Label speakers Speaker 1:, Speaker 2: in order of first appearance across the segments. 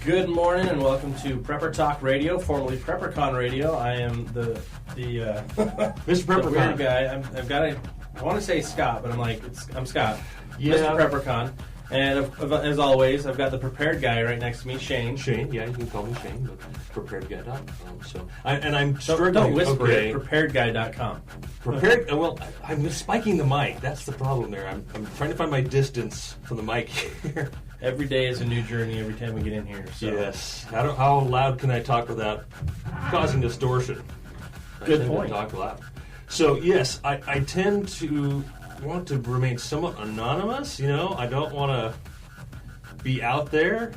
Speaker 1: Good morning and welcome to Prepper Talk Radio, formerly PrepperCon Radio. I am the
Speaker 2: Mr. PrepperCon.
Speaker 1: the weird guy. I want to say Scott, but I'm Scott.
Speaker 2: Yeah.
Speaker 1: Mr. PrepperCon. And as always, I've got the prepared guy right next to me, Shane.
Speaker 2: Shane, yeah, you can call me Shane, but preparedguy.com. I'm struggling.
Speaker 1: Don't whisper
Speaker 2: okay.
Speaker 1: it. Preparedguy.com.
Speaker 2: Prepared. Well, I'm spiking the mic. That's the problem there. I'm trying to find my distance from the mic here.
Speaker 1: Every day is a new journey every time we get in here. So.
Speaker 2: Yes. How loud can I talk without causing distortion?
Speaker 1: Good point.
Speaker 2: Talk loud. So yes, I tend to want to remain somewhat anonymous. I don't want to be out there,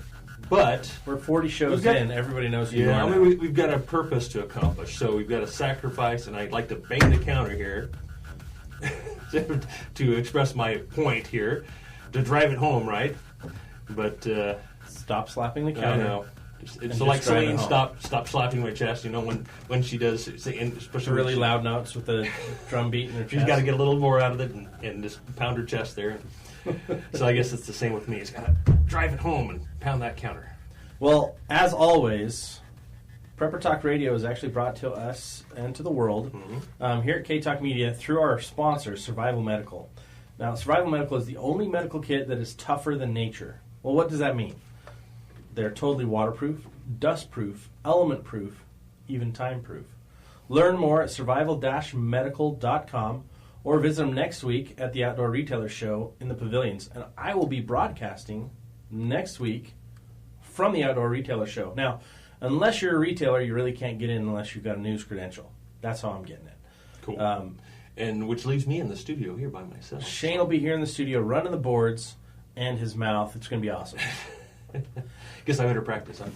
Speaker 2: but
Speaker 1: we're 40 shows in. Everybody knows who you are.
Speaker 2: I mean, we've got a purpose to accomplish, so we've got a sacrifice, and I'd like to bang the counter here to express my point here, to drive it home, right? But
Speaker 1: stop slapping the counter.
Speaker 2: I know. It's like Celine stop slapping my chest. When she does, especially
Speaker 1: really loud notes with a drum beat in her chest.
Speaker 2: She's got to get a little more out of it and just pound her chest there. So I guess it's the same with me. It's got to drive it home and pound that counter.
Speaker 1: Well, as always, Prepper Talk Radio is actually brought to us and to the world here at K-Talk Media through our sponsor, Survival Medical. Now, Survival Medical is the only medical kit that is tougher than nature. Well, what does that mean? They're totally waterproof, dust-proof, element-proof, even time-proof. Learn more at survival-medical.com or visit them next week at the Outdoor Retailer Show in the pavilions. And I will be broadcasting next week from the Outdoor Retailer Show. Now, unless you're a retailer, you really can't get in unless you've got a news credential. That's how I'm getting it.
Speaker 2: Cool. And which leaves me in the studio here by myself.
Speaker 1: Shane will be here in the studio running the boards and his mouth. It's going to be awesome.
Speaker 2: Guess I better practice, huh?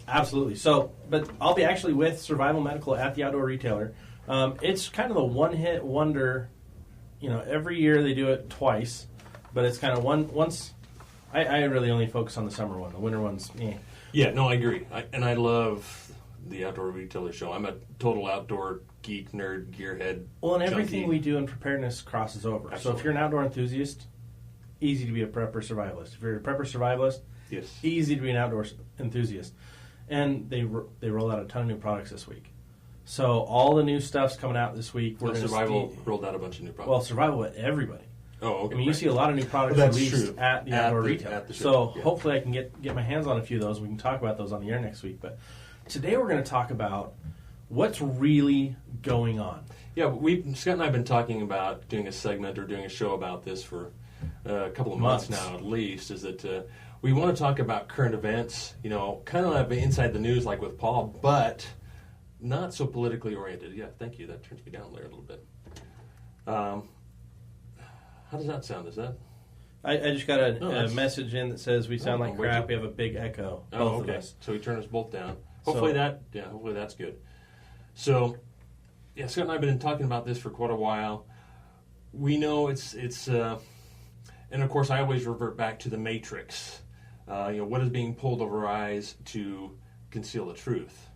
Speaker 1: Absolutely. So, but I'll be actually with Survival Medical at the Outdoor Retailer. It's kind of a one-hit wonder. Every year they do it twice, but it's kind of once. I really only focus on the summer one. The winter one's eh.
Speaker 2: Yeah, no, I agree. I love the Outdoor Retailer Show. I'm a total outdoor geek, nerd, gearhead.
Speaker 1: Well, and
Speaker 2: junkie.
Speaker 1: everything we do in preparedness crosses over.
Speaker 2: Absolutely.
Speaker 1: So if you're an outdoor enthusiast, easy to be a prepper survivalist. If you're a prepper survivalist,
Speaker 2: yes,
Speaker 1: easy to be an outdoor enthusiast. And they rolled out a ton of new products this week. So all the new stuff's coming out this week.
Speaker 2: Survival rolled out a bunch of new products.
Speaker 1: Well, Survival with everybody.
Speaker 2: Oh, okay.
Speaker 1: I mean, you see a lot of new products released at the Outdoor Retailer. So hopefully I can get my hands on a few of those. We can talk about those on the air next week. But today we're going to talk about what's really going on.
Speaker 2: Yeah, Scott and I have been talking about doing a segment or doing a show about this for a couple of months now at least, is that we want to talk about current events, kind of like inside the news like with Paul, but not so politically oriented. Yeah, thank you. That turns me down there a little bit. How does that sound? Is that?
Speaker 1: I just got a message in that says we sound like crap. We have a big echo. Both of us.
Speaker 2: So we turn us both down. Hopefully that's good. So, yeah, Scott and I have been talking about this for quite a while. We know it's and of course I always revert back to the Matrix. What is being pulled over our eyes to conceal the truth?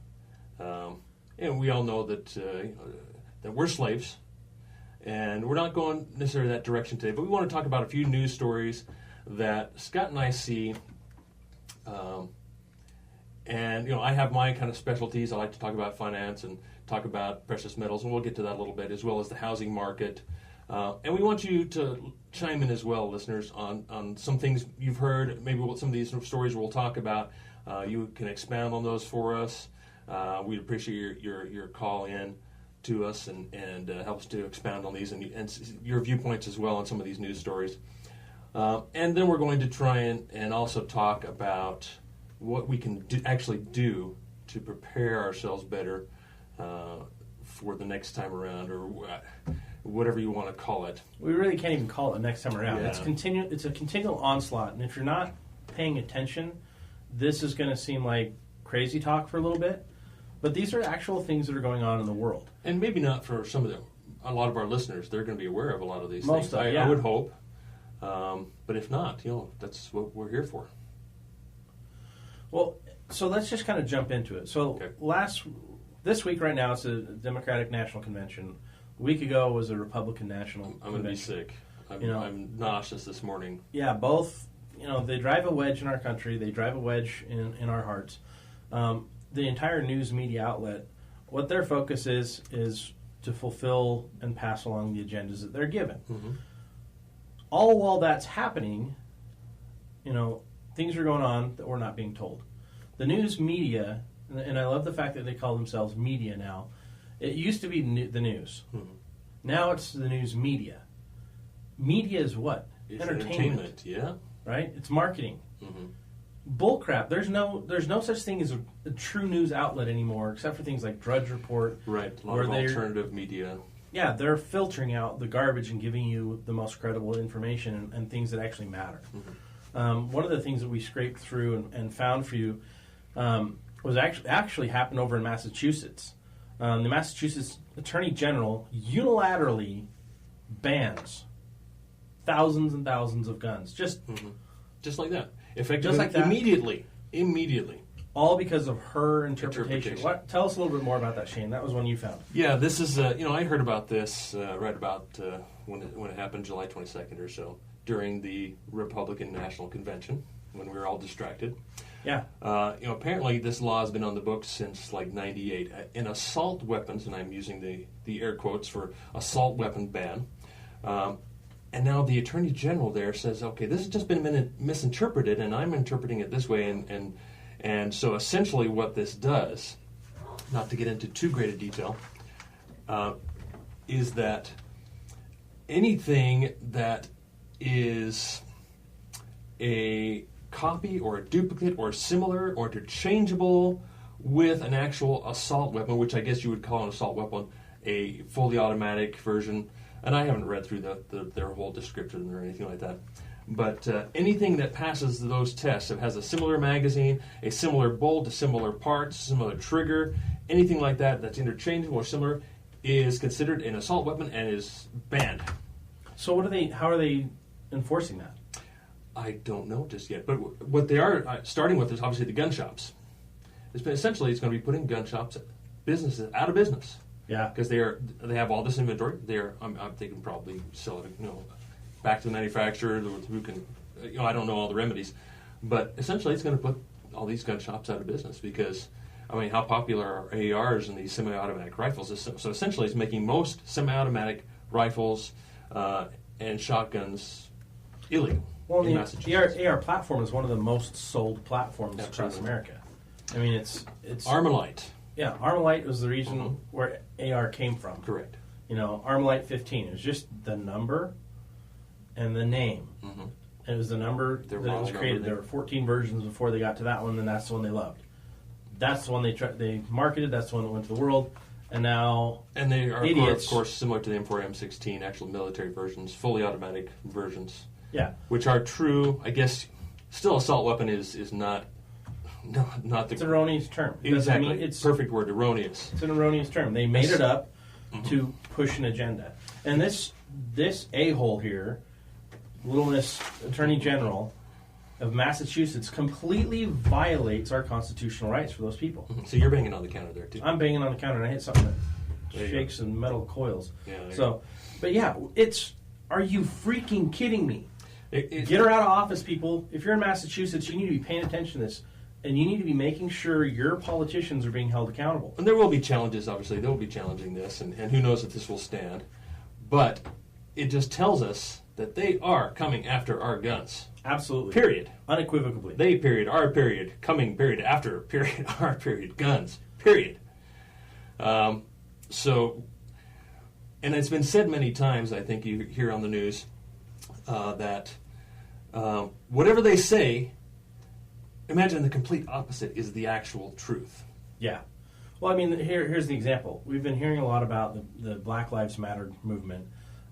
Speaker 2: And we all know that that we're slaves. And we're not going necessarily that direction today, but we want to talk about a few news stories that Scott and I see. And I have my kind of specialties. I like to talk about finance and talk about precious metals, and we'll get to that a little bit, as well as the housing market. And we want you to chime in as well, listeners, on some things you've heard, maybe some of these stories we'll talk about. You can expound on those for us. We'd appreciate your call in to us and help us to expound on these and your viewpoints as well on some of these news stories. And then we're going to try and also talk about what we can actually do to prepare ourselves better for the next time around, or whatever you want to call it.
Speaker 1: We really can't even call it the next time around.
Speaker 2: Yeah.
Speaker 1: It's a continual onslaught, and if you're not paying attention, this is going to seem like crazy talk for a little bit. But these are actual things that are going on in the world. And
Speaker 2: maybe not for a lot of our listeners. They're going to be aware of a lot of these things.
Speaker 1: I
Speaker 2: would hope. But if not, that's what we're here for.
Speaker 1: Well, so let's just kind of jump into it. So this week right now, it's a Democratic National Convention. A week ago was a Republican National Convention.
Speaker 2: I'm going to be sick. I'm nauseous this morning.
Speaker 1: Yeah, both they drive a wedge in our country. They drive a wedge in our hearts. The entire news media outlet, what their focus is to fulfill and pass along the agendas that they're given.
Speaker 2: Mm-hmm.
Speaker 1: All while that's happening, things are going on that we're not being told. The news media, and I love the fact that they call themselves media now. It used to be the news. Mm-hmm. Now it's the news media. Media is what?
Speaker 2: It's entertainment. Yeah.
Speaker 1: Right? It's marketing.
Speaker 2: Mm-hmm.
Speaker 1: Bullcrap. There's no such thing as a true news outlet anymore, except for things like Drudge Report.
Speaker 2: Right. A lot of alternative media.
Speaker 1: Yeah, they're filtering out the garbage and giving you the most credible information and things that actually matter. Mm-hmm. One of the things that we scraped through and found for you was actually happened over in Massachusetts. The Massachusetts Attorney General unilaterally bans thousands and thousands of guns. Just
Speaker 2: like that. Effectively,
Speaker 1: just like that.
Speaker 2: Immediately.
Speaker 1: All because of her interpretation. Tell us a little bit more about that, Shane. That was one you found.
Speaker 2: Yeah, this is, I heard about this right about when it happened July 22nd or so, during the Republican National Convention, when we were all distracted.
Speaker 1: Yeah.
Speaker 2: Apparently this law has been on the books since like 98. In assault weapons, and I'm using the air quotes for assault weapon ban, and now the Attorney General there says, okay, this has just been misinterpreted, and I'm interpreting it this way, and so essentially what this does, not to get into too great a detail, is that anything that is a copy or a duplicate or similar or interchangeable with an actual assault weapon, which I guess you would call an assault weapon, a fully automatic version, and I haven't read through their whole description or anything like that, but anything that passes those tests, it has a similar magazine, a similar bolt, a similar parts, similar trigger, anything like that that's interchangeable or similar is considered an assault weapon and is banned.
Speaker 1: So how are they enforcing that?
Speaker 2: I don't know just yet, but what they are starting with is obviously the gun shops. Essentially, it's going to be putting gun shops, businesses out of business.
Speaker 1: Yeah,
Speaker 2: because they have all this inventory. They can probably sell it, back to the manufacturer who can, I don't know all the remedies, but essentially it's going to put all these gun shops out of business because, how popular are ARs and these semi-automatic rifles? So essentially, it's making most semi-automatic rifles and shotguns illegal.
Speaker 1: Well, the AR platform is one of the most sold platforms across America. It's
Speaker 2: Armalite.
Speaker 1: Yeah, Armalite was the reason where AR came from.
Speaker 2: Correct.
Speaker 1: Armalite 15. It was just the number and the name. Mm-hmm. And it was the number that it was created. There were 14 versions before they got to that one, and that's the one they loved. That's the one they marketed. That's the one that went to the world. And now
Speaker 2: they are,
Speaker 1: idiots,
Speaker 2: of course, similar to the M4 M16, actual military versions, fully automatic versions.
Speaker 1: Yeah.
Speaker 2: Which are true, I guess, still assault weapon is not the...
Speaker 1: It's an erroneous term.
Speaker 2: Exactly. It's perfect word, erroneous.
Speaker 1: It's an erroneous term. They made it up to push an agenda. And this a-hole here, Little Miss Attorney General of Massachusetts, completely violates our constitutional rights for those people.
Speaker 2: Mm-hmm. So you're banging on the counter there, too.
Speaker 1: I'm banging on the counter, and I hit something that shakes and metal coils. Yeah, but yeah, are you freaking kidding me? Get her out of office, people. If you're in Massachusetts, you need to be paying attention to this. And you need to be making sure your politicians are being held accountable.
Speaker 2: And there will be challenges, obviously. They will be challenging this, and who knows if this will stand. But it just tells us that they are coming after our guns.
Speaker 1: Absolutely.
Speaker 2: Period.
Speaker 1: Unequivocally.
Speaker 2: They, period, our period, coming, period, after, period, our period, guns, period. And it's been said many times, I think you hear on the news, that whatever they say, imagine the complete opposite is the actual truth.
Speaker 1: Yeah. Well, here's the example. We've been hearing a lot about the Black Lives Matter movement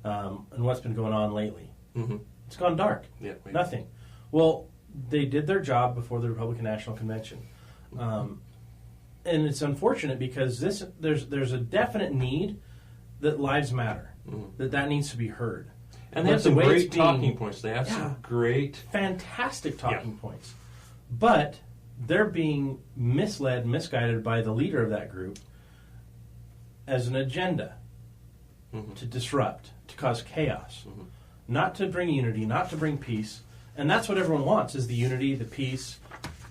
Speaker 1: and what's been going on lately. Mm-hmm. It's gone dark.
Speaker 2: Yeah,
Speaker 1: nothing. Well, they did their job before the Republican National Convention. And it's unfortunate because there's a definite need that lives matter, that needs to be heard.
Speaker 2: And they have some great talking points. They have some great...
Speaker 1: fantastic talking points. But they're being misled, misguided by the leader of that group as an agenda to disrupt, to cause chaos, not to bring unity, not to bring peace. And that's what everyone wants, is the unity, the peace,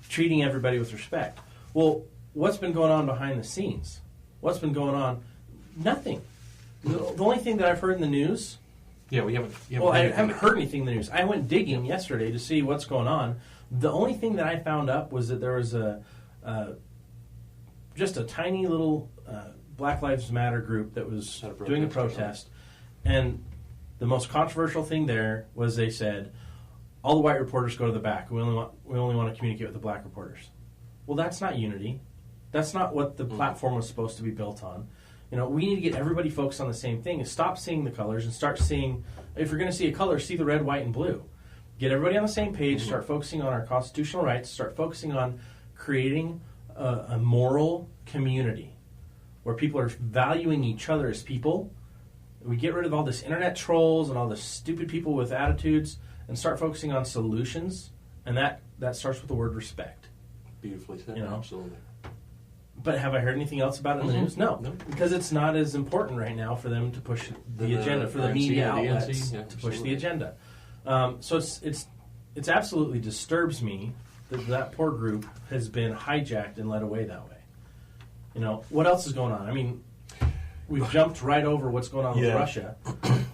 Speaker 1: treating everybody with respect. Well, what's been going on behind the scenes? What's been going on? Nothing. The only thing that I've heard in the news...
Speaker 2: Yeah, we haven't
Speaker 1: I haven't heard anything in the news. I went digging yesterday to see what's going on. The only thing that I found up was that there was just a tiny little Black Lives Matter group that was doing a protest. And the most controversial thing there was they said, all the white reporters go to the back. We only want to communicate with the black reporters. Well, that's not unity. That's not what the platform was supposed to be built on. We need to get everybody focused on the same thing and stop seeing the colors and start seeing, if you're going to see a color, see the red, white, and blue. Get everybody on the same page, start focusing on our constitutional rights, start focusing on creating a moral community where people are valuing each other as people. We get rid of all this internet trolls and all the stupid people with attitudes and start focusing on solutions, and that starts with the word respect.
Speaker 2: Beautifully said, absolutely.
Speaker 1: But have I heard anything else about it in the news? No, because it's not as important right now for them to push the agenda, for the media outlets to push the agenda. So it's absolutely disturbs me that poor group has been hijacked and led away that way. What else is going on? I mean, we've jumped right over what's going on with Russia,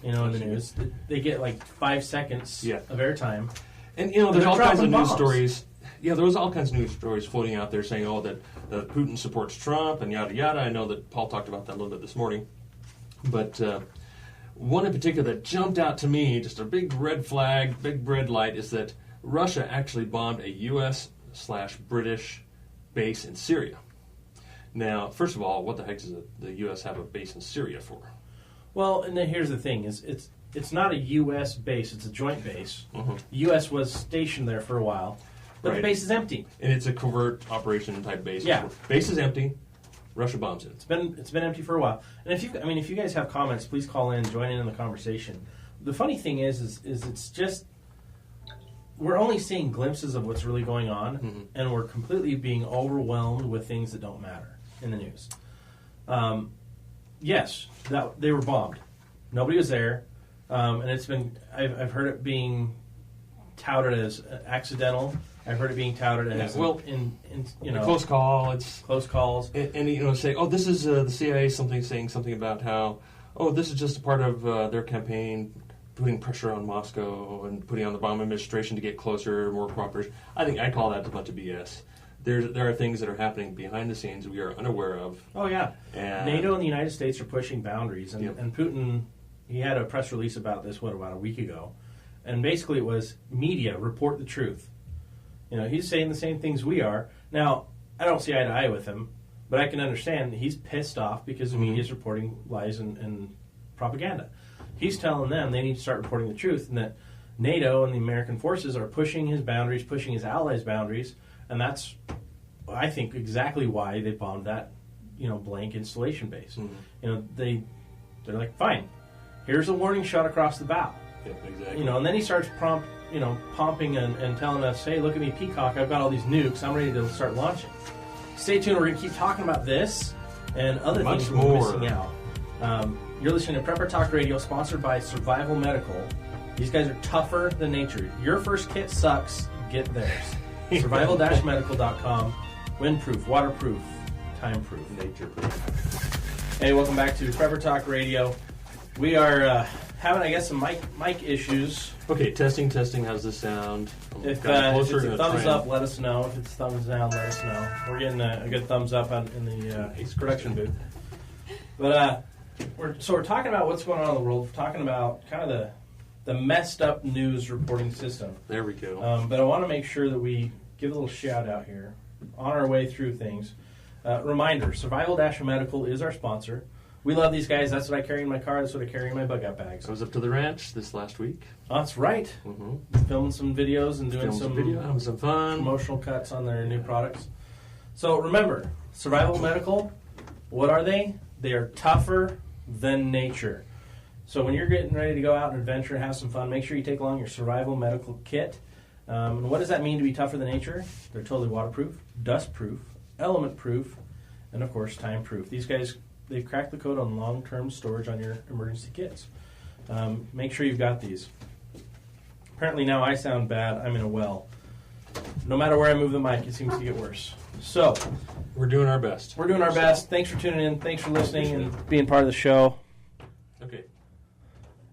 Speaker 1: in the news. They get like 5 seconds of airtime.
Speaker 2: And, there's all kinds of news stories. Yeah, there was all kinds of news stories floating out there saying, that Putin supports Trump and yada, yada. I know that Paul talked about that a little bit this morning. But one in particular that jumped out to me, just a big red flag, big red light, is that Russia actually bombed a U.S./British base in Syria. Now, first of all, what the heck does the U.S. have a base in Syria for?
Speaker 1: Well, and then here's the thing: it's not a U.S. base; it's a joint base. The U.S. was stationed there for a while, but the base is empty.
Speaker 2: And it's a covert operation type base.
Speaker 1: Yeah,
Speaker 2: base is empty. Russia bombs it.
Speaker 1: It's been empty for a while. And if you guys have comments, please call in, join in the conversation. The funny thing is it's just we're only seeing glimpses of what's really going on, and we're completely being overwhelmed with things that don't matter in the news. Yes, that they were bombed. Nobody was there, and it's been. I've heard it being touted as accidental. I've heard it being touted as in
Speaker 2: close call. It's
Speaker 1: close calls,
Speaker 2: and say, this is the CIA saying something about how this is just a part of their campaign, putting pressure on Moscow and putting on the Obama administration to get closer, more cooperation. I call that a bunch of BS. There are things that are happening behind the scenes we are unaware of.
Speaker 1: Oh yeah, and NATO and the United States are pushing boundaries, and Putin, he had a press release about this about a week ago, and basically it was media report the truth. He's saying the same things we are. Now, I don't see eye to eye with him, but I can understand he's pissed off because the media is reporting lies and propaganda. He's telling them they need to start reporting the truth, and that NATO and the American forces are pushing his boundaries, pushing his allies' boundaries, and that's, I think, exactly why they bombed that, blank installation base. They're like, fine, here's a warning shot across the bow.
Speaker 2: Yep, exactly.
Speaker 1: And then he starts pumping and telling us, hey, look at me, Peacock, I've got all these nukes, I'm ready to start launching. Stay tuned, we're going to keep talking about this and other things we're missing out. You're listening to Prepper Talk Radio, sponsored by Survival Medical. These guys are tougher than nature. Your first kit sucks, get theirs. Survival-medical.com. Windproof, waterproof, time-proof, nature-proof. Hey, welcome back to Prepper Talk Radio. We are having, some mic issues.
Speaker 2: Okay, testing. How's this sound?
Speaker 1: If it's a thumbs up, let us know. If it's thumbs down, let us know. We're getting a good thumbs up in the production booth. But we're talking about what's going on in the world. We're talking about kind of the messed up news reporting system.
Speaker 2: There we go.
Speaker 1: But I want to make sure that we give a little shout out here on our way through things. Reminder: Survival-Medical is our sponsor. We love these guys. That's what I carry in my car. That's what I carry in my bug-out bags.
Speaker 2: I was up to the ranch this last week.
Speaker 1: Oh, that's right. Filming some videos and doing
Speaker 2: having some fun.
Speaker 1: Promotional cuts on their new products. So remember, Survival Medical, what are they? They are tougher than nature. So when you're getting ready to go out and adventure and have some fun, make sure you take along your Survival Medical kit. And what does that mean to be tougher than nature? They're totally waterproof, dust-proof, element-proof, and of course, time-proof. These guys, they've cracked the code on long-term storage on your emergency kits. Make sure you've got these. Apparently now I sound bad. I'm in a well. No matter where I move the mic, it seems to get worse. So,
Speaker 2: we're doing our best.
Speaker 1: We're doing our best. Thanks for tuning in. Thanks for listening and being part of the show.
Speaker 2: Okay.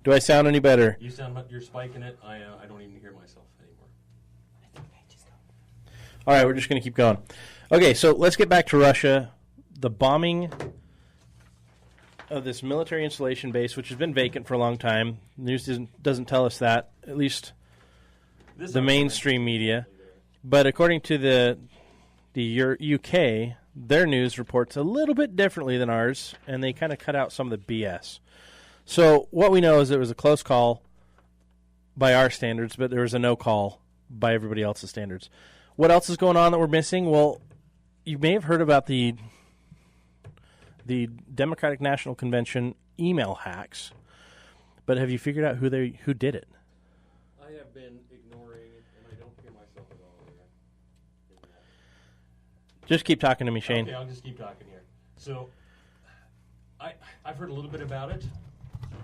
Speaker 1: Do I sound any better?
Speaker 2: You sound like you're spiking it. I don't even hear myself anymore.
Speaker 1: All right, we're just going to keep going. Okay, so let's get back to Russia. The bombing of this military installation base, which has been vacant for a long time. News doesn't tell us that, at least the mainstream media. But according to the UK, their news reports a little bit differently than ours, and they kind of cut out some of the BS. So what we know is it was a close call by our standards, but there was a no call by everybody else's standards. What else is going on that we're missing? Well, you may have heard about the Democratic National Convention email hacks, but have you figured out who did it?
Speaker 2: I have been ignoring it, and I don't hear myself at all here.
Speaker 1: Just keep talking to me, Shane.
Speaker 2: Okay, I'll just keep talking here. So, I've heard a little bit about it,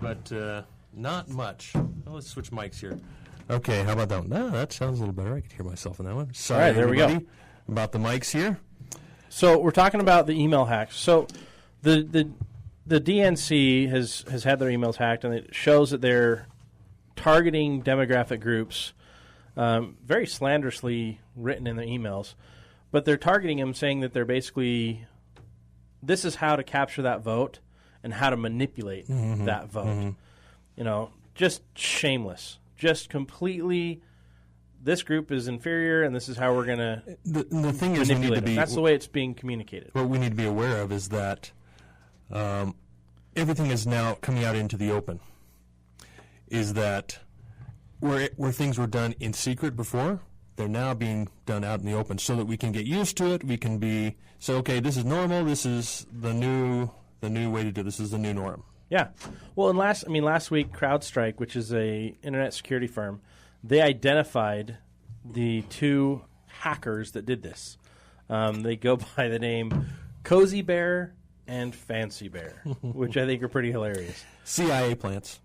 Speaker 2: but not much. Well, let's switch mics here. Okay, how about that one? No, that sounds a little better. I can hear myself in that one. Sorry,
Speaker 1: all right, there we go.
Speaker 2: About the mics here.
Speaker 1: So we're talking about the email hacks. So the DNC has had their emails hacked, and it shows that they're targeting demographic groups, very slanderously written in their emails. But they're targeting them, saying that they're basically, this is how to capture that vote and how to manipulate that vote. Mm-hmm. You know, just shameless. Just completely, this group is inferior, and this is how we're going to
Speaker 3: the thing is, we need to be,
Speaker 1: that's the way it's being communicated.
Speaker 3: What we need to be aware of is that everything is now coming out into the open. Is that where things were done in secret before, they're now being done out in the open, so that we can get used to it. We can say, okay, this is normal. This is the new way to do this. Is the new norm.
Speaker 1: Yeah. Well, and last week, CrowdStrike, which is a internet security firm, they identified the two hackers that did this. They go by the name Cozy Bear and Fancy Bear, which I think are pretty hilarious.
Speaker 3: CIA plants,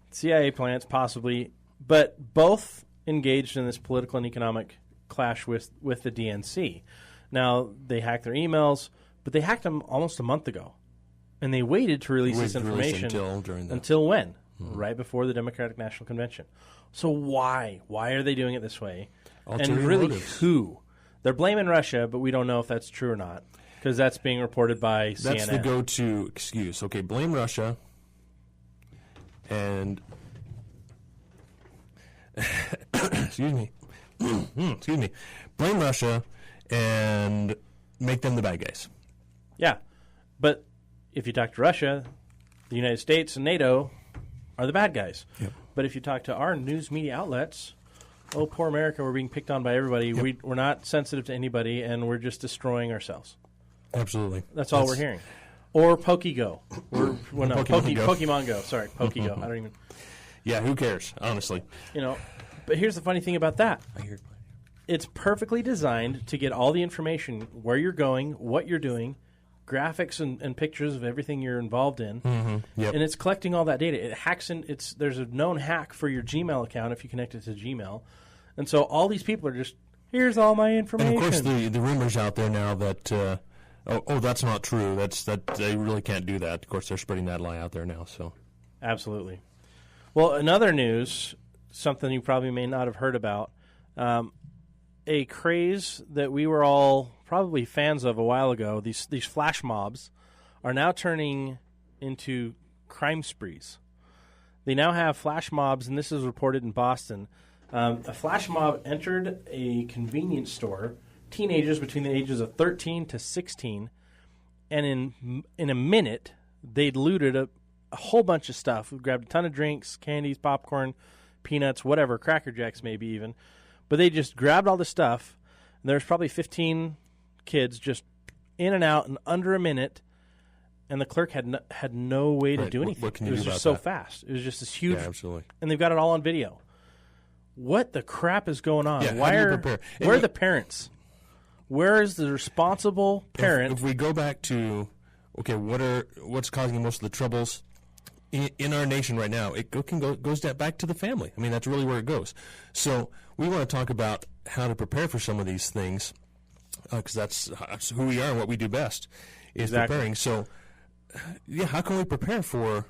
Speaker 1: possibly, but both engaged in this political and economic clash with the DNC. Now, they hacked their emails, but they hacked them almost a month ago. And they waited to release this information until when? Right before the Democratic National Convention. So why? Why are they doing it this way?
Speaker 3: Ulterior
Speaker 1: and really,
Speaker 3: motives.
Speaker 1: who? They're blaming Russia, but we don't know if that's true or not, because that's being reported by CNN.
Speaker 3: That's the go-to excuse. Okay, blame Russia, and excuse me, blame Russia, and make them the bad guys.
Speaker 1: Yeah, but if you talk to Russia, the United States and NATO are the bad guys.
Speaker 3: Yep.
Speaker 1: But if you talk to our news media outlets, oh, poor America, we're being picked on by everybody. Yep. We're not sensitive to anybody, and we're just destroying ourselves.
Speaker 3: Absolutely.
Speaker 1: That's all we're hearing. Or PokeGo. Pokemon Go. Sorry, PokeGo. I don't even...
Speaker 3: Yeah, who cares, honestly.
Speaker 1: You know, but here's the funny thing about that.
Speaker 3: I hear it.
Speaker 1: It's perfectly designed to get all the information, where you're going, what you're doing, graphics and pictures of everything you're involved in,
Speaker 3: Yep.
Speaker 1: and it's collecting all that data. It hacks in. There's a known hack for your Gmail account if you connect it to Gmail, and so all these people are just, here's all my information.
Speaker 3: And of course, the rumors out there now that that's not true. That they really can't do that. Of course, they're spreading that lie out there now. So,
Speaker 1: absolutely. Well, in other news, something you probably may not have heard about, a craze that we were all probably fans of a while ago, these flash mobs, are now turning into crime sprees. They now have flash mobs, and this is reported in Boston. A flash mob entered a convenience store, teenagers between the ages of 13 to 16, and in a minute, they'd looted a whole bunch of stuff. We grabbed a ton of drinks, candies, popcorn, peanuts, whatever, Cracker Jacks maybe even. But they just grabbed all the stuff, and there was probably 15 kids just in and out in under a minute, and the clerk had no way to do anything.
Speaker 3: What can
Speaker 1: it
Speaker 3: you
Speaker 1: was
Speaker 3: do
Speaker 1: just
Speaker 3: about
Speaker 1: so fast. It was just this huge,
Speaker 3: yeah, absolutely.
Speaker 1: And they've got it all on video. What the crap is going on?
Speaker 3: Yeah,
Speaker 1: Why
Speaker 3: how do you prepare?
Speaker 1: Where are the parents? Where is the responsible parent?
Speaker 3: If we go back to, okay, what's causing most of the troubles? in our nation right now, it goes back to the family. I mean, that's really where it goes. So we want to talk about how to prepare for some of these things, because that's who we are and what we do best is preparing. So, yeah, how can we prepare for,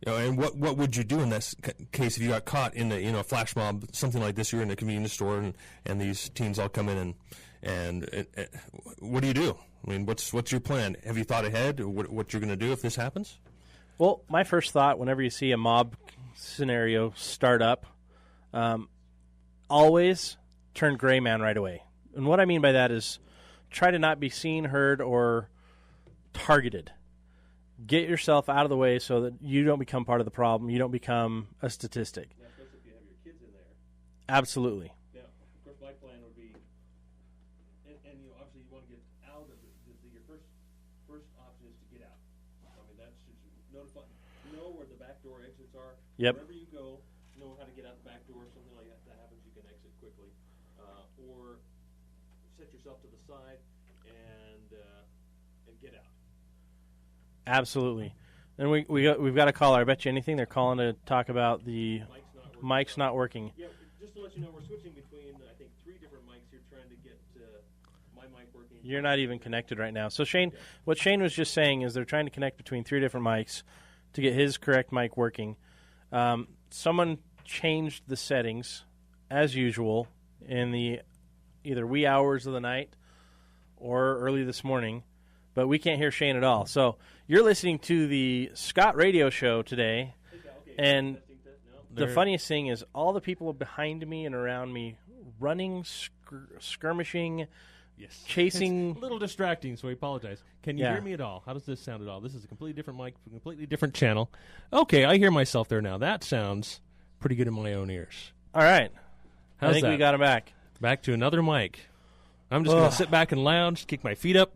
Speaker 3: and what would you do in this case if you got caught in a flash mob, something like this? You're in a convenience store and these teens all come in and what do you do? I mean, what's your plan? Have you thought ahead what you're going to do if this happens?
Speaker 1: Well, my first thought whenever you see a mob scenario start up, always turn gray man right away. And what I mean by that is try to not be seen, heard, or targeted. Get yourself out of the way so that you don't become part of the problem. You don't become a statistic.
Speaker 2: Yeah, especially if you have your kids in there.
Speaker 1: Absolutely.
Speaker 2: Yeah, of course, my plan would be, and obviously you want to get out of your first option is to get out. I mean, that's just know where the back door exits are.
Speaker 1: Yep.
Speaker 2: Wherever you go, know how to get out the back door. If something like that happens, you can exit quickly, or set yourself to the side and get out.
Speaker 1: Absolutely. And we've got a caller. I bet you anything they're calling to talk about the mic's not working.
Speaker 2: Yeah, just to let you know, we're switching between, I think, 3 different mics here trying to get my mic working.
Speaker 1: You're not even connected right now. So, Shane, what Shane was just saying is they're trying to connect between 3 different mics to get his correct mic working. Someone changed the settings, as usual, in the either wee hours of the night or early this morning, but we can't hear Shane at all. So you're listening to the Scott Radio Show today, and the funniest thing is all the people behind me and around me running, skirmishing, chasing.
Speaker 4: It's a little distracting, so we apologize. Can you hear me at all? How does this sound at all? This is a completely different mic, completely different channel. Okay, I hear myself there now. That sounds pretty good in my own ears.
Speaker 1: All right.
Speaker 4: How's
Speaker 1: I think
Speaker 4: that?
Speaker 1: we got him back.
Speaker 4: Back to another mic. I'm just going to sit back and lounge, kick my feet up,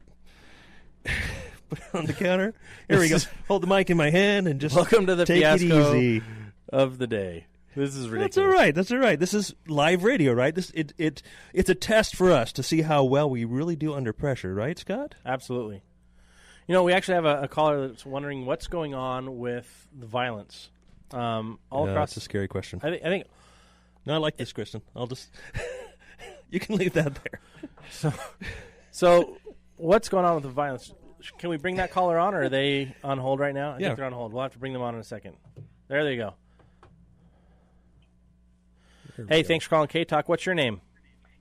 Speaker 4: put it on the counter. Here we go. Hold the mic in my hand and just
Speaker 1: welcome to the
Speaker 4: take it
Speaker 1: fiasco
Speaker 4: easy.
Speaker 1: Of the day. This is ridiculous.
Speaker 4: That's all right. This is live radio, right? It's a test for us to see how well we really do under pressure, right, Scott?
Speaker 1: Absolutely. We actually have a caller that's wondering what's going on with the violence all across.
Speaker 4: That's a scary question.
Speaker 1: I think.
Speaker 4: No, I like this, Kristen. I'll just you can leave that there.
Speaker 1: So what's going on with the violence? Can we bring that caller on, or are they on hold right now? I
Speaker 4: Yeah.
Speaker 1: think they're on hold. We'll have to bring them on in a second. There they go. Hey, thanks for calling K-Talk. What's your name?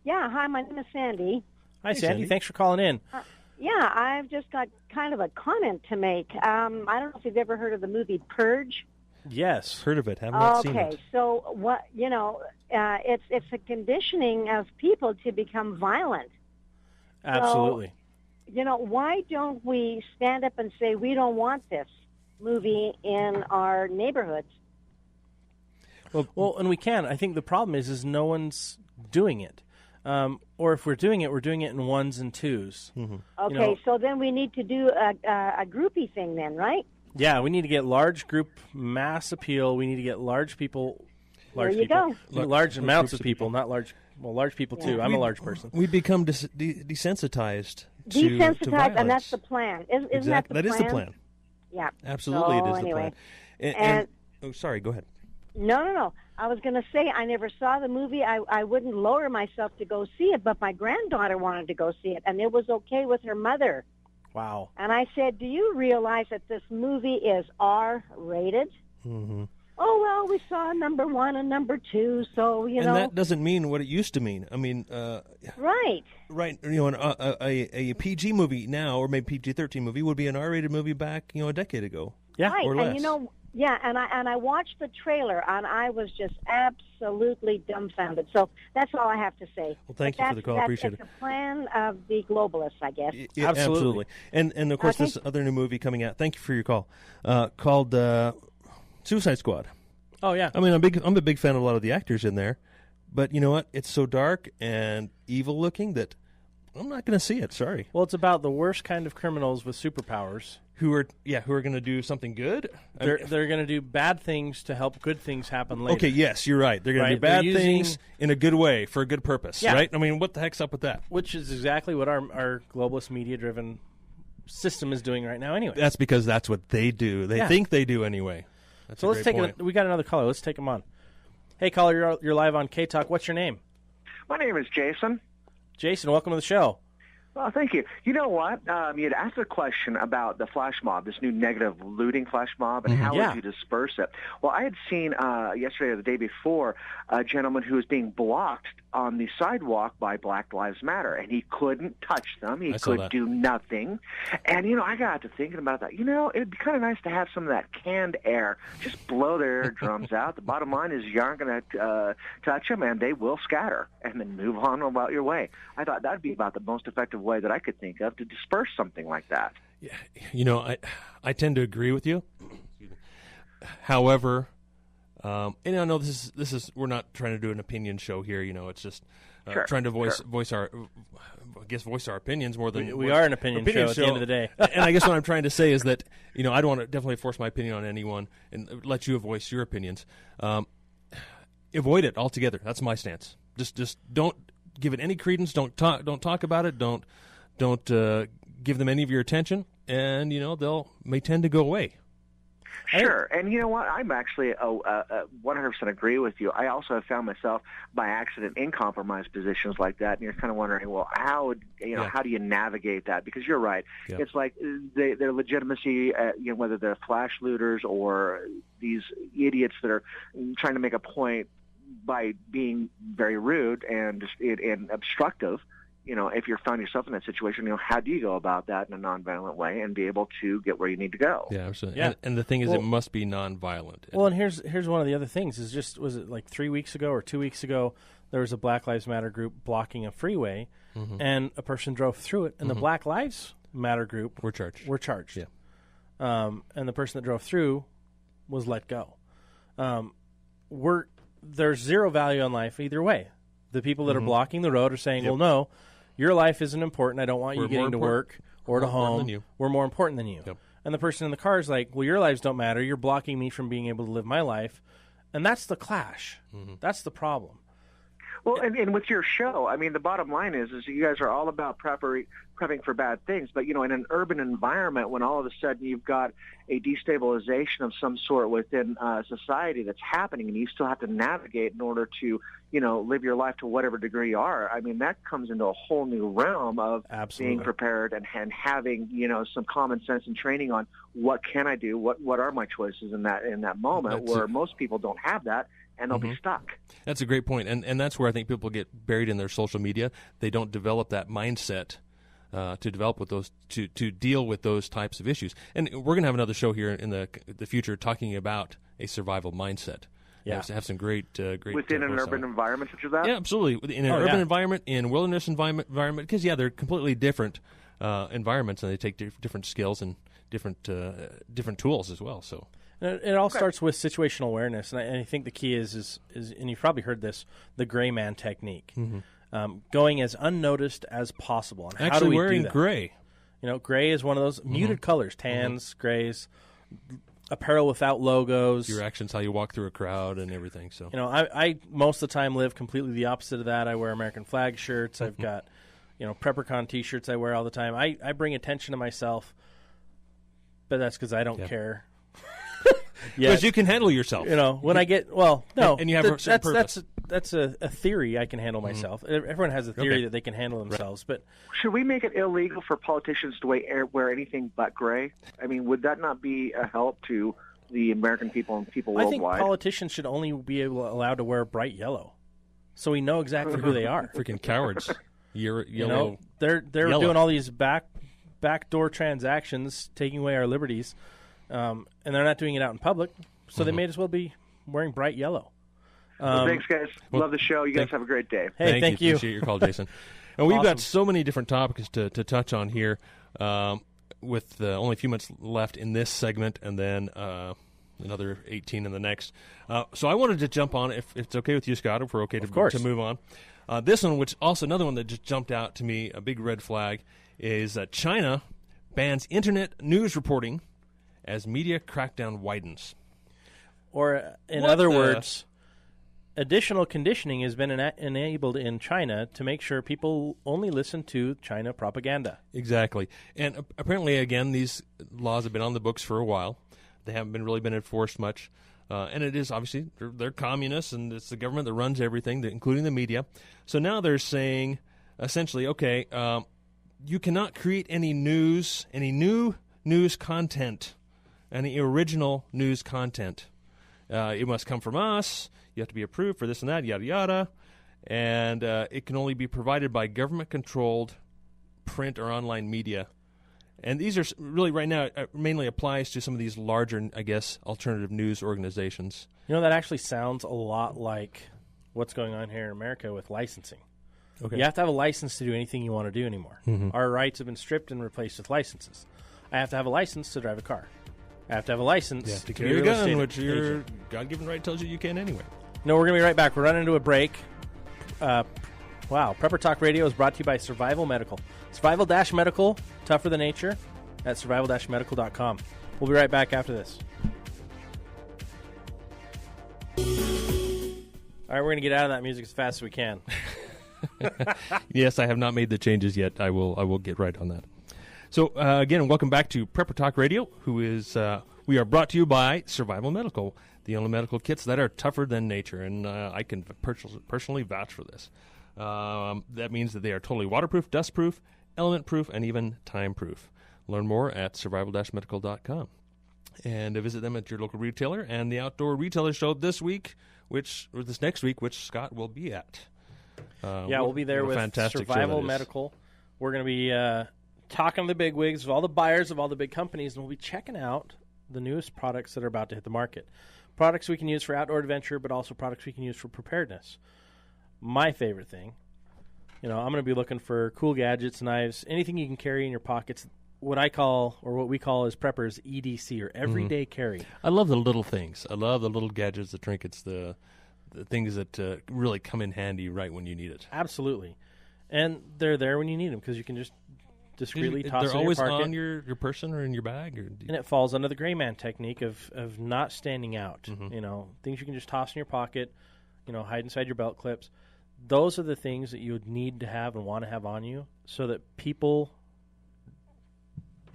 Speaker 5: Yeah, hi, my name is Sandy.
Speaker 1: Hi, Sandy. Thanks for calling in.
Speaker 5: Yeah, I've just got kind of a comment to make. I don't know if you've ever heard of the movie Purge.
Speaker 1: Yes.
Speaker 4: Heard of it. Have not seen it.
Speaker 5: Okay, so what, it's a conditioning of people to become violent.
Speaker 1: Absolutely.
Speaker 5: So, why don't we stand up and say we don't want this movie in our neighborhoods?
Speaker 1: Well, and we can. I think the problem is no one's doing it. Or if we're doing it in ones and twos.
Speaker 4: Mm-hmm.
Speaker 5: Okay, so then we need to do a groupie thing then, right?
Speaker 1: Yeah, we need to get large group mass appeal. We need to get large people.
Speaker 5: There you go.
Speaker 1: Large amounts of people, not large. Well, large people too. I'm a large person.
Speaker 4: We become desensitized.
Speaker 5: Desensitized,
Speaker 4: to violence.
Speaker 5: and that's the plan. Isn't
Speaker 4: exactly.
Speaker 5: that the plan?
Speaker 4: That is the plan.
Speaker 5: Yeah.
Speaker 4: Absolutely,
Speaker 5: so,
Speaker 4: it is
Speaker 5: anyway.
Speaker 4: the plan. And sorry, go ahead.
Speaker 5: No. I was going to say I never saw the movie. I wouldn't lower myself to go see it, but my granddaughter wanted to go see it, and it was okay with her mother.
Speaker 1: Wow.
Speaker 5: And I said, do you realize that this movie is R-rated?
Speaker 4: Mm-hmm.
Speaker 5: Oh, well, we saw number 1 and number 2, so,
Speaker 4: And that doesn't mean what it used to mean. I mean...
Speaker 5: right.
Speaker 4: Right. A PG movie now, or maybe PG-13 movie, would be an R-rated movie back, a decade ago.
Speaker 1: Yeah,
Speaker 5: right.
Speaker 4: Or less.
Speaker 5: And, and I watched the trailer, and I was just absolutely dumbfounded. So that's all I have to say.
Speaker 4: Well, thank you for the call. Appreciate it.
Speaker 5: It's a plan of the globalists, I guess.
Speaker 4: Absolutely. And of course, this other new movie coming out. Thank you for your call. Called Suicide Squad.
Speaker 1: Oh yeah.
Speaker 4: I mean, I'm a big fan of a lot of the actors in there, but you know what? It's so dark and evil looking that I'm not going to see it. Sorry.
Speaker 1: Well, it's about the worst kind of criminals with superpowers.
Speaker 4: Who are going to do something good?
Speaker 1: They're going to do bad things to help good things happen later.
Speaker 4: Okay, yes, you're right. They're going to do bad things in a good way for a good purpose, right? I mean, what the heck's up with that?
Speaker 1: Which is exactly what our globalist media-driven system is doing right now anyway.
Speaker 4: That's because that's what they do. They think they do anyway. That's
Speaker 1: So
Speaker 4: a
Speaker 1: let's
Speaker 4: great
Speaker 1: take
Speaker 4: point.
Speaker 1: we got another caller. Let's take him on. Hey, caller, you're live on K-Talk. What's your name?
Speaker 6: My name is Jason.
Speaker 1: Jason, welcome to the show.
Speaker 6: Well, thank you. You know what? You had asked a question about the flash mob, this new negative looting flash mob, and how
Speaker 1: Yeah.
Speaker 6: would you disperse it? Well, I had seen yesterday or the day before a gentleman who was being blocked on the sidewalk by Black Lives Matter, and he couldn't touch them. He
Speaker 4: I saw
Speaker 6: could
Speaker 4: that.
Speaker 6: do nothing. And, I got to thinking about that. It'd be kind of nice to have some of that canned air. Just blow their eardrums out. The bottom line is you aren't going to touch them, and they will scatter, and then move on about your way. I thought that would be about the most effective way that I could think of to disperse something like that.
Speaker 4: Yeah, I tend to agree with you. However, and I know this is we're not trying to do an opinion show here. It's just
Speaker 6: Sure,
Speaker 4: trying to voice
Speaker 6: sure.
Speaker 4: voice our opinions more than
Speaker 1: We are an opinion show at the end of the day.
Speaker 4: And I guess what I'm trying to say is that I don't want to definitely force my opinion on anyone and let you voice your opinions. Avoid it altogether. That's my stance. Just don't give it any credence. Don't talk about it. Don't give them any of your attention, and they'll may tend to go away.
Speaker 6: Sure, and you know what? I'm actually 100% agree with you. I also have found myself by accident in compromised positions like that, and you're kind of wondering, well, how do you navigate that? Because you're right.
Speaker 4: Yeah.
Speaker 6: It's like their legitimacy, whether they're flash looters or these idiots that are trying to make a point by being very rude and obstructive. If you're found yourself in that situation, how do you go about that in a nonviolent way and be able to get where you need to go?
Speaker 4: Yeah, absolutely.
Speaker 1: Yeah.
Speaker 4: And the thing is, it must be nonviolent.
Speaker 1: Well, and here's one of the other things is was it like 3 weeks ago or 2 weeks ago, there was a Black Lives Matter group blocking a freeway, and a person drove through it, and the Black Lives Matter group
Speaker 4: We're charged.
Speaker 1: were charged.
Speaker 4: Yeah.
Speaker 1: And the person that drove through was let go. There's zero value on life either way. The people that are blocking the road are saying, well, no, your life isn't important. I don't want you
Speaker 4: We're
Speaker 1: getting
Speaker 4: more
Speaker 1: to
Speaker 4: important-
Speaker 1: work or to
Speaker 4: more important
Speaker 1: home.
Speaker 4: than you.
Speaker 1: We're more important than you.
Speaker 4: Yep.
Speaker 1: And the person in the car is like, well, your lives don't matter. You're blocking me from being able to live my life. And that's the clash. That's the problem.
Speaker 6: Well, and with your show, I mean, the bottom line is you guys are all about prepping for bad things. But, in an urban environment, when all of a sudden you've got a destabilization of some sort within society that's happening, and you still have to navigate in order to, live your life to whatever degree you are, I mean, that comes into a whole new realm of
Speaker 1: Absolutely.
Speaker 6: being prepared and having, some common sense and training on what can I do, what are my choices in that moment,
Speaker 4: That's
Speaker 6: where
Speaker 4: it.
Speaker 6: most people don't have that, and they'll be stuck.
Speaker 4: That's a great point. And that's where I think people get buried in their social media. They don't develop that mindset to develop with those to deal with those types of issues. And we're going to have another show here in the future talking about a survival mindset.
Speaker 1: Yeah.
Speaker 4: Have some great
Speaker 6: Within an
Speaker 4: voice
Speaker 6: urban
Speaker 4: on it.
Speaker 6: environment such as that?
Speaker 4: Yeah, absolutely. In an
Speaker 1: Oh,
Speaker 4: urban
Speaker 1: yeah.
Speaker 4: environment, in wilderness environment, because they're completely different environments, and they take different skills and different tools as well. So
Speaker 1: And it all starts with situational awareness, and I think the key is and you've probably heard this, the gray man technique, going as unnoticed as possible. And how do
Speaker 4: actually
Speaker 1: we
Speaker 4: wearing
Speaker 1: do that?
Speaker 4: gray.
Speaker 1: Gray is one of those muted colors: tans, grays, apparel without logos.
Speaker 4: Your actions, how you walk through a crowd, and everything. So
Speaker 1: I most of the time live completely the opposite of that. I wear American flag shirts. I've got PrepperCon T-shirts I wear all the time. I bring attention to myself, but that's because I don't care.
Speaker 4: because you can handle yourself.
Speaker 1: When I get no,
Speaker 4: And you have a certain purpose.
Speaker 1: that's a theory I can handle myself. Everyone has a theory
Speaker 4: Okay.
Speaker 1: that they can handle themselves, but
Speaker 6: Should we make it illegal for politicians to wear anything but gray? I mean, would that not be a help to the American people and people
Speaker 1: I think
Speaker 6: worldwide?
Speaker 1: politicians should only be allowed to wear bright yellow, so we know exactly who they are.
Speaker 4: Freaking cowards. Yellow.
Speaker 1: They're
Speaker 4: Yellow.
Speaker 1: doing all these backdoor transactions, taking away our liberties, and they're not doing it out in public, so they may as well be wearing bright yellow.
Speaker 6: Thanks, guys. Love the show. You guys have a great day.
Speaker 1: Hey, thank you.
Speaker 4: Appreciate your call, Jason. And we've got
Speaker 1: Awesome.
Speaker 4: so many different topics to touch on here, with only a few minutes left in this segment, and then another 18 in the next. So I wanted to jump on, if it's okay with you, Scott, if we're okay to move on. This one, which also another one that just jumped out to me, a big red flag, is China bans internet news reporting as media crackdown widens.
Speaker 1: Or, in
Speaker 4: What
Speaker 1: other
Speaker 4: the-
Speaker 1: words, additional conditioning has been enabled in China to make sure people only listen to China propaganda.
Speaker 4: Exactly. And apparently, again, these laws have been on the books for a while. They haven't really been enforced much. And it is obviously, they're communists, and it's the government that runs everything, including the media. So now they're saying, essentially, okay, you cannot create any new news content, any original news content. It must come from us. You have to be approved for this and that, yada, yada. And it can only be provided by government-controlled print or online media. And these are really, right now, it mainly applies to some of these larger, I guess, alternative news organizations.
Speaker 1: You know, that actually sounds a lot like what's going on here in America with licensing.
Speaker 4: Okay.
Speaker 1: You have to have a license to do anything you want to do anymore.
Speaker 4: Mm-hmm.
Speaker 1: Our rights have been stripped and replaced with licenses. I have to have a license to drive a car. I have to have a license
Speaker 4: to
Speaker 1: be
Speaker 4: carry a
Speaker 1: real
Speaker 4: gun,
Speaker 1: estate
Speaker 4: which your
Speaker 1: agent.
Speaker 4: God-given right tells you can anyway.
Speaker 1: No, we're going to be right back. We're running into a break. Prepper Talk Radio is brought to you by Survival Medical. Survival-Medical, tougher than nature, at survival-medical.com. We'll be right back after this. All right, we're going to get out of that music as fast as we can.
Speaker 4: Yes, I have not made the changes yet. I will get right on that. So, again, welcome back to Prepper Talk Radio, we are brought to you by Survival Medical, the only medical kits that are tougher than nature, and I can personally vouch for this. That means that they are totally waterproof, dustproof, element-proof, and even time-proof. Learn more at survival-medical.com. And visit them at your local retailer and the Outdoor Retailer Show this next week, which Scott will be at.
Speaker 1: We'll be there with Survival Medical. We're going to be talking to the bigwigs, of all the buyers of all the big companies, and we'll be checking out the newest products that are about to hit the market. Products we can use for outdoor adventure, but also products we can use for preparedness. My favorite thing, I'm going to be looking for cool gadgets, knives, anything you can carry in your pockets. What we call as preppers EDC, or everyday carry.
Speaker 4: I love the little things. I love the little gadgets, the trinkets, the things that really come in handy right when you need it.
Speaker 1: Absolutely. And they're there when you need them because you can just discreetly toss
Speaker 4: they're
Speaker 1: in
Speaker 4: always
Speaker 1: your pocket.
Speaker 4: on your person or in your bag.
Speaker 1: And it falls under the gray man technique of not standing out.
Speaker 4: Mm-hmm.
Speaker 1: Things you can just toss in your pocket, hide inside your belt clips. Those are the things that you would need to have and want to have on you so that people...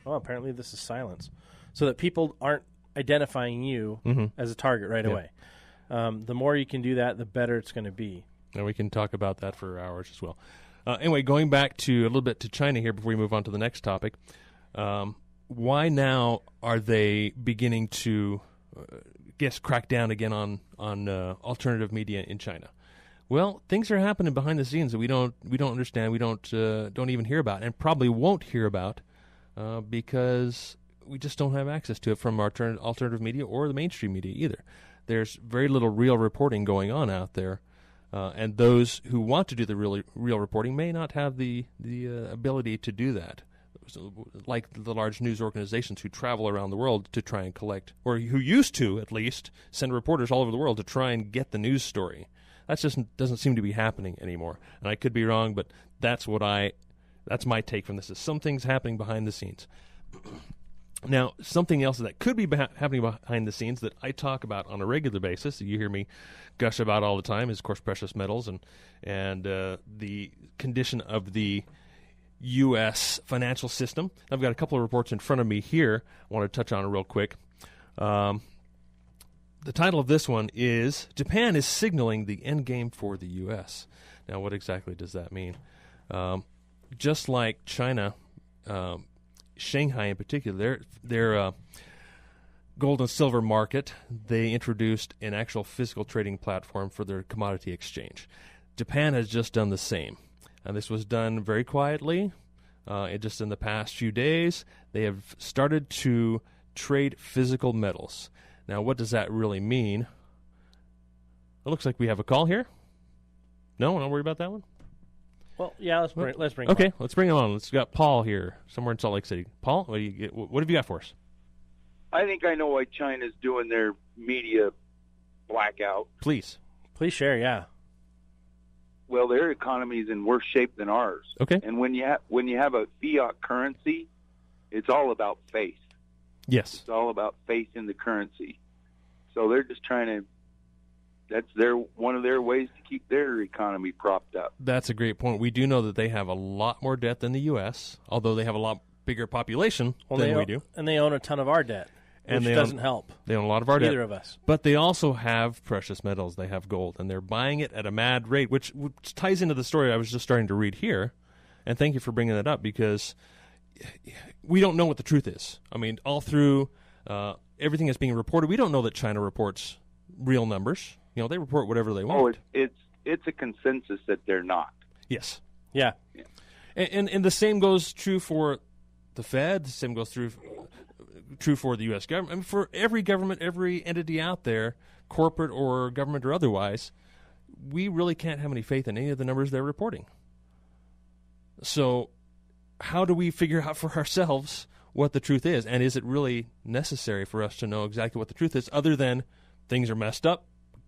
Speaker 1: Oh, apparently this is silence. So that people aren't identifying you as a target right away. The more you can do that, the better it's going to be.
Speaker 4: And we can talk about that for hours as well. Anyway, going back to a little bit to China here before we move on to the next topic. Why now are they beginning to, crack down again on alternative media in China? Well, things are happening behind the scenes that we don't understand, we don't even hear about, and probably won't hear about. Because we just don't have access to it from our alternative media or the mainstream media either. There's very little real reporting going on out there, and those who want to do the real reporting may not have the ability to do that. So, like the large news organizations who travel around the world to try and collect, or who used to at least send reporters all over the world to try and get the news story. That just doesn't seem to be happening anymore. And I could be wrong, but that's my take from this, is some things happening behind the scenes. Now, something else that could be happening behind the scenes that I talk about on a regular basis, that you hear me gush about all the time, is, of course, precious metals and the condition of the U.S. financial system. I've got a couple of reports in front of me here I want to touch on real quick. The title of this one is, Japan is signaling the end game for the U.S. Now, what exactly does that mean? Just like China, Shanghai in particular, their gold and silver market, they introduced an actual physical trading platform for their commodity exchange. Japan has just done the same. And this was done very quietly. Just in the past few days, they have started to trade physical metals. Now, what does that really mean? It looks like we have a call here. No, don't worry about that one.
Speaker 1: Well, yeah, let's bring
Speaker 4: okay,
Speaker 1: him on.
Speaker 4: let's bring him on. Let's got Paul here, somewhere in Salt Lake City. Paul, what have you got for us?
Speaker 7: I think I know why China's doing their media blackout.
Speaker 4: Please
Speaker 1: share. Yeah.
Speaker 7: Well, their economy is in worse shape than ours.
Speaker 4: Okay.
Speaker 7: And when you have a fiat currency, it's all about faith.
Speaker 4: Yes.
Speaker 7: It's all about faith in the currency. So they're just trying to. That's one of their ways to keep their economy propped up.
Speaker 4: That's a great point. We do know that they have a lot more debt than the U.S., although they have a lot bigger population than we do.
Speaker 1: And they own a ton of our debt.
Speaker 4: And
Speaker 1: which doesn't help.
Speaker 4: They own a lot of our debt.
Speaker 1: Either of us.
Speaker 4: But they also have precious metals. They have gold, and they're buying it at a mad rate, which ties into the story I was just starting to read here. And thank you for bringing that up, because we don't know what the truth is. I mean, all through everything that's being reported, we don't know that China reports real numbers. They report whatever they want.
Speaker 7: Oh, it's a consensus that they're not.
Speaker 4: Yes.
Speaker 1: Yeah.
Speaker 4: And the same goes true for the Fed. The same goes true for the U.S. government. I mean, for every government, every entity out there, corporate or government or otherwise, we really can't have any faith in any of the numbers they're reporting. So how do we figure out for ourselves what the truth is? And is it really necessary for us to know exactly what the truth is, other than things are messed up,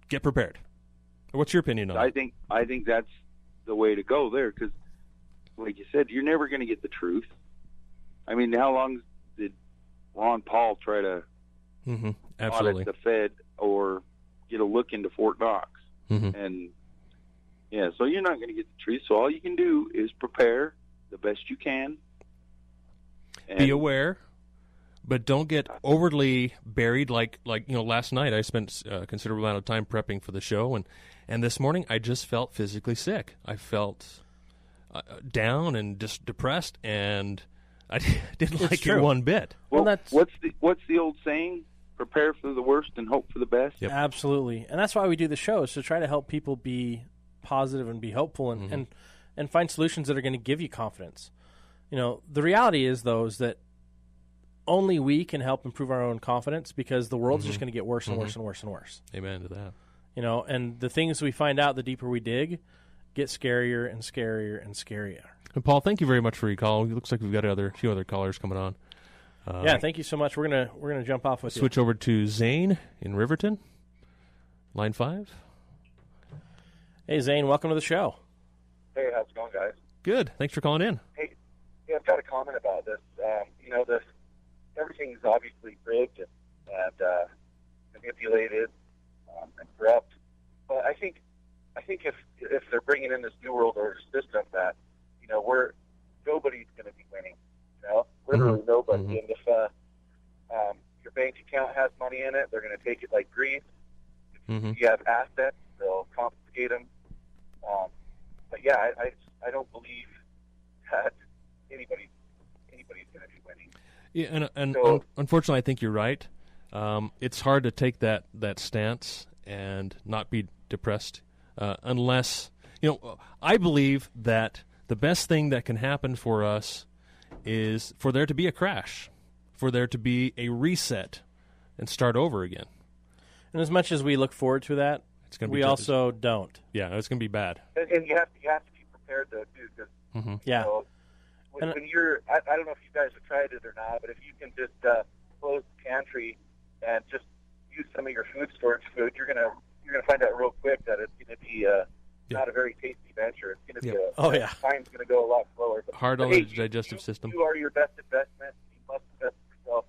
Speaker 4: get prepared? What's your opinion on it?
Speaker 7: I think that's the way to go there, because, like you said, you're never going to get the truth. I mean, how long did Ron Paul try to audit the Fed or get a look into Fort Knox? And so you're not going to get the truth. So all you can do is prepare the best you can. And
Speaker 4: be aware, but don't get overly buried. Like last night I spent a considerable amount of time prepping for the show, and this morning I just felt physically sick. I felt down and just depressed, and I didn't like it one bit.
Speaker 7: Well, what's the old saying? Prepare for the worst and hope for the best.
Speaker 1: Yep. Absolutely, and that's why we do the show, is to try to help people be positive and be hopeful, and find solutions that are going to give you confidence. The reality is, though, is that only we can help improve our own confidence, because the world's just going to get worse and worse and worse and worse.
Speaker 4: Amen to that.
Speaker 1: And the things we find out, the deeper we dig, get scarier and scarier and scarier.
Speaker 4: And Paul, thank you very much for your call. It looks like we've got a few other callers coming on.
Speaker 1: Yeah, thank you so much. We're gonna jump off with
Speaker 4: switch over to Zane in Riverton, line 5.
Speaker 1: Hey, Zane, welcome to the show.
Speaker 8: Hey, how's it going, guys?
Speaker 4: Good. Thanks for calling in.
Speaker 8: Hey, I've got a comment about this. Everything's obviously rigged and manipulated and corrupt. But I think if they're bringing in this new world order system, that nobody's going to be winning. Literally nobody. And if your bank account has money in it, they're going to take it like grease. If you have assets, they'll confiscate them. But yeah, I don't believe that anybody's going to be winning.
Speaker 4: Yeah, and unfortunately, I think you're right. It's hard to take that stance and not be depressed unless I believe that the best thing that can happen for us is for there to be a crash, for there to be a reset and start over again.
Speaker 1: And as much as we look forward to that, we also don't.
Speaker 4: Yeah, it's going to be bad.
Speaker 8: And you have to be prepared, though, too. Cause, when you're, I don't know if you guys have tried it or not, but if you can just close the pantry and just use some of your food storage food, you're gonna find out real quick that it's going to be not a very tasty venture. It's going to be time's going to go a lot slower. But,
Speaker 4: hard on the digestive system.
Speaker 8: You are your best investment. You must invest in yourself.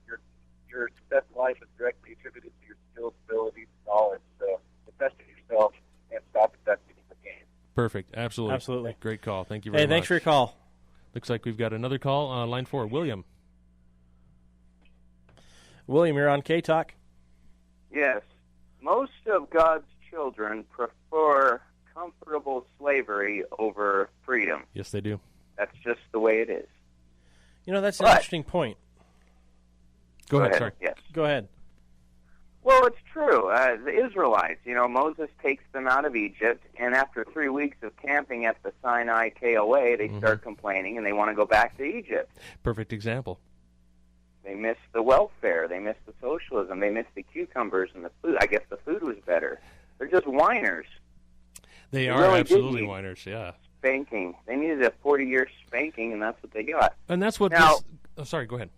Speaker 8: Your success in life is directly attributed to your skills, abilities, knowledge. So invest in yourself and stop investing in the game.
Speaker 4: Perfect. Absolutely. Great call. Thank you very much.
Speaker 1: Hey, thanks for your call.
Speaker 4: Looks like we've got another call on line 4. William.
Speaker 1: William, you're on K-Talk.
Speaker 9: Yes. Most of God's children prefer comfortable slavery over freedom.
Speaker 4: Yes, they do.
Speaker 9: That's just the way it is.
Speaker 1: That's an interesting point.
Speaker 4: Go ahead. Sorry.
Speaker 9: Yes.
Speaker 1: Go ahead.
Speaker 9: Well, it's true. The Israelites, Moses takes them out of Egypt, and after 3 weeks of camping at the Sinai KOA, they start complaining, and they want to go back to Egypt.
Speaker 4: Perfect example.
Speaker 9: They miss the welfare. They miss the socialism. They miss the cucumbers and the food. I guess the food was better. They're just whiners.
Speaker 4: They are really absolutely whiners, yeah.
Speaker 9: Spanking. They needed a 40-year spanking, and that's what they got.
Speaker 4: And that's what sorry, go ahead.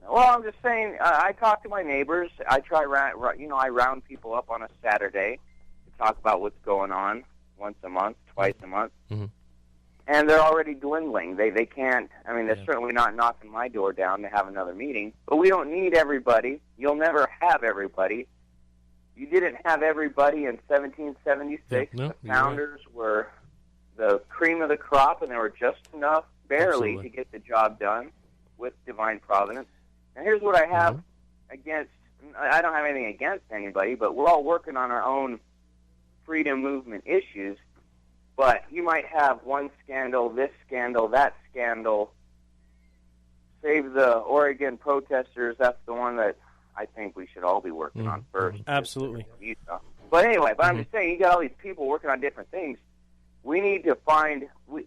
Speaker 9: Well, I'm just saying, I talk to my neighbors. I I round people up on a Saturday to talk about what's going on once a month, twice a month. And they're already dwindling. They can't, they're certainly not knocking my door down to have another meeting. But we don't need everybody. You'll never have everybody. You didn't have everybody in 1776. The founders were the cream of the crop, and there were just enough, barely, to get the job done with divine providence. And here's what I have against I don't have anything against anybody, but we're all working on our own freedom movement issues. But you might have one scandal, this scandal, that scandal. Save the Oregon protesters. That's the one that I think we should all be working on first.
Speaker 1: Absolutely.
Speaker 9: Utah. But anyway, I'm just saying, you got all these people working on different things. We need to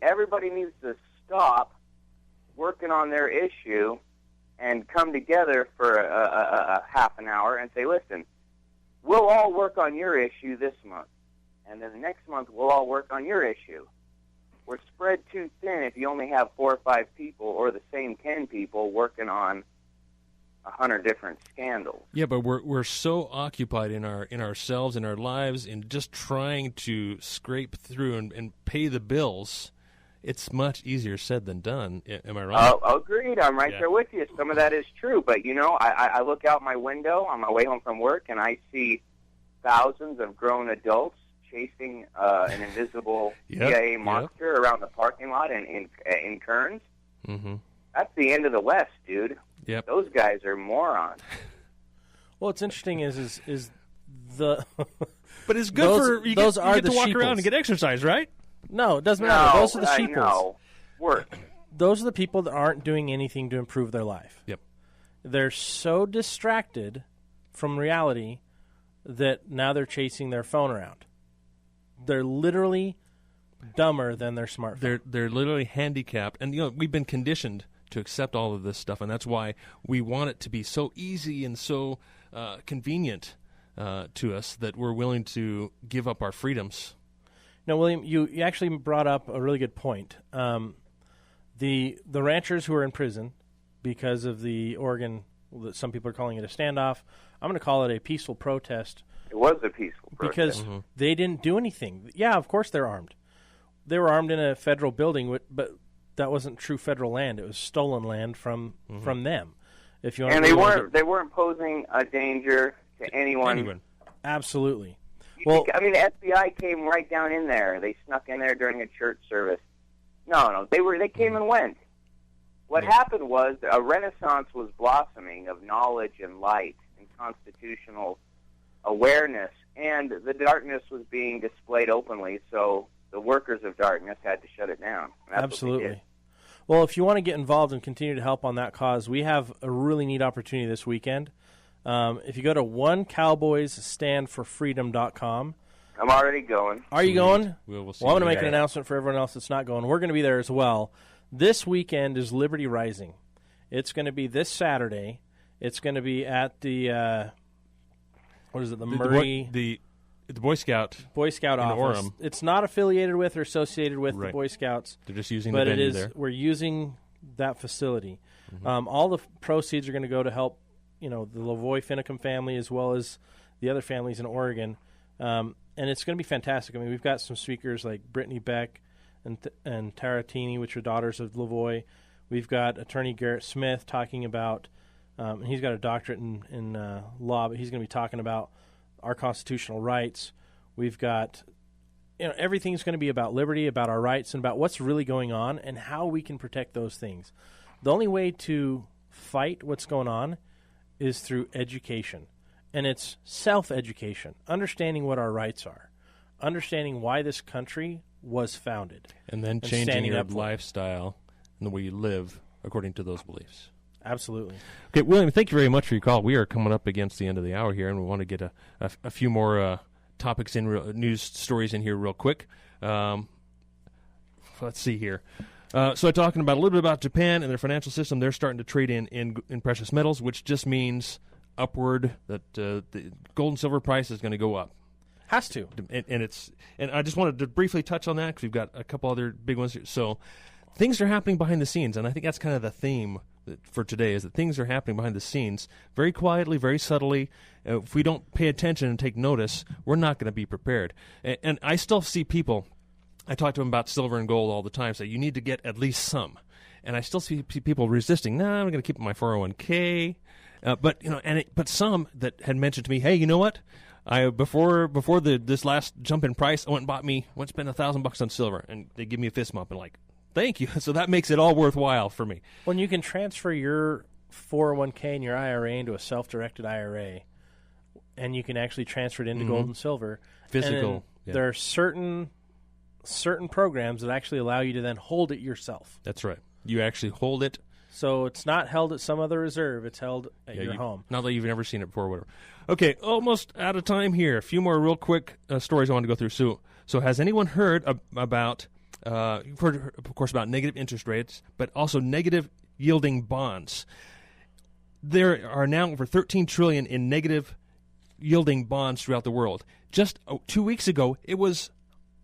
Speaker 9: everybody needs to stop working on their issue and come together for a half an hour and say, listen, we'll all work on your issue this month. And then the next month, we'll all work on your issue. We're spread too thin if you only have 4 or 5 people or the same 10 people working on 100 different scandals.
Speaker 4: Yeah, but we're so occupied in ourselves, in our lives, in just trying to scrape through and pay the bills. It's much easier said than done. Am I wrong?
Speaker 9: Agreed. I'm right there with you. Some of that is true. But, I look out my window on my way home from work, and I see thousands of grown adults chasing an invisible CIA monster around the parking lot in Kearns.
Speaker 4: Mm-hmm.
Speaker 9: That's the end of the West, dude.
Speaker 4: Yep.
Speaker 9: Those guys are morons.
Speaker 1: Well, what's interesting is the
Speaker 4: but it's good you get to walk around and get exercise, right?
Speaker 1: No, it doesn't matter. Those are the sheeples.
Speaker 9: No. Work.
Speaker 1: Those are the people that aren't doing anything to improve their life.
Speaker 4: Yep.
Speaker 1: They're so distracted from reality that now they're chasing their phone around. They're literally dumber than their smartphone.
Speaker 4: They're literally handicapped, and we've been conditioned to accept all of this stuff, and that's why we want it to be so easy and so convenient to us that we're willing to give up our freedoms.
Speaker 1: Now, William, you actually brought up a really good point. The ranchers who are in prison because of the Oregon, some people are calling it a standoff. I'm going to call it a peaceful protest.
Speaker 9: It was a peaceful
Speaker 1: Because
Speaker 9: protest.
Speaker 1: they didn't do anything. Yeah, of course they're armed. They were armed in a federal building, but that wasn't true federal land. It was stolen land from them. If you
Speaker 9: and they weren't posing a danger to anyone.
Speaker 1: Absolutely.
Speaker 9: Well, the FBI came right down in there. They snuck in there during a church service. No, they came and went. What happened was a renaissance was blossoming of knowledge and light and constitutional awareness, and the darkness was being displayed openly, so the workers of darkness had to shut it down.
Speaker 1: Absolutely. Well, if you want to get involved and continue to help on that cause, we have a really neat opportunity this weekend. If you go to onecowboysstandforfreedom.com.
Speaker 9: I'm already going.
Speaker 1: Are you going?
Speaker 4: We'll see.
Speaker 1: Well, I'm going to make an announcement for everyone else that's not going. We're going to be there as well. This weekend is Liberty Rising. It's going to be this Saturday. It's going to be at the what is it? The Murray
Speaker 4: the Boy Scout
Speaker 1: office.
Speaker 4: Orem.
Speaker 1: It's not affiliated with or associated with the Boy Scouts.
Speaker 4: They're just using the venue there.
Speaker 1: We're using that facility. All the proceeds are going to go to help, the Lavoie Finicum family as well as the other families in Oregon, and it's going to be fantastic. I mean, we've got some speakers like Brittany Beck and Tara Tini, which are daughters of Lavoie. We've got Attorney Garrett Smith talking about. He's got a doctorate in law, but he's going to be talking about our constitutional rights. We've got, everything's going to be about liberty, about our rights, and about what's really going on and how we can protect those things. The only way to fight what's going on is through education, and it's self-education, understanding what our rights are, understanding why this country was founded.
Speaker 4: And then changing your lifestyle and the way you live according to those beliefs.
Speaker 1: Absolutely.
Speaker 4: Okay, William, thank you very much for your call. We are coming up against the end of the hour here, and we want to get a few more topics in news stories in here real quick. Let's see here. So talking about a little bit about Japan and their financial system, they're starting to trade in precious metals, which just means upward that the gold and silver price is going to go up.
Speaker 1: Has to.
Speaker 4: And I just wanted to briefly touch on that because we've got a couple other big ones here. So things are happening behind the scenes, and I think that's kind of the theme for today is that things are happening behind the scenes very quietly, very subtly. If we don't pay attention and take notice, we're not going to be prepared. And I still see people, I talk to them about silver and gold all the time, say you need to get at least some. And I still see people resisting, no, I'm going to keep my 401k. But some that had mentioned to me, hey, you know what? Before this last jump in price, I went and spent $1,000 on silver, and they give me a fist bump and thank you. So that makes it all worthwhile for me.
Speaker 1: When you can transfer your 401k in your IRA into a self-directed IRA, and you can actually transfer it into gold and silver.
Speaker 4: Physical.
Speaker 1: And there are certain programs that actually allow you to then hold it yourself.
Speaker 4: That's right. You actually hold it.
Speaker 1: So it's not held at some other reserve. It's held at your home.
Speaker 4: Not that you've never seen it before or whatever. Okay, almost out of time here. A few more real quick stories I want to go through. So has anyone heard about, you've heard, of course, about negative interest rates, but also negative yielding bonds? There are now over $13 trillion in negative yielding bonds throughout the world. Just 2 weeks ago, it was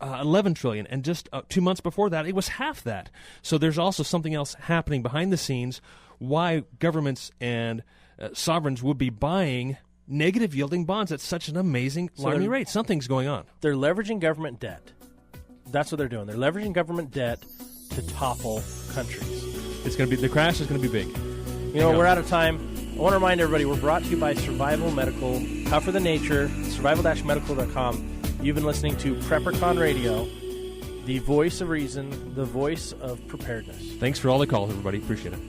Speaker 4: $11 trillion, and just 2 months before that, it was half that. So there's also something else happening behind the scenes, why governments and sovereigns would be buying negative yielding bonds at such an amazing, alarming rate. Something's going on.
Speaker 1: They're leveraging government debt. That's what they're doing. They're leveraging government debt to topple countries.
Speaker 4: It's going to be, the crash is going to be big.
Speaker 1: You know, we're out of time. I want to remind everybody, we're brought to you by Survival Medical, Tougher Than Nature, survival-medical.com. You've been listening to PrepperCon Radio, the voice of reason, the voice of preparedness.
Speaker 4: Thanks for all the calls, everybody. Appreciate it.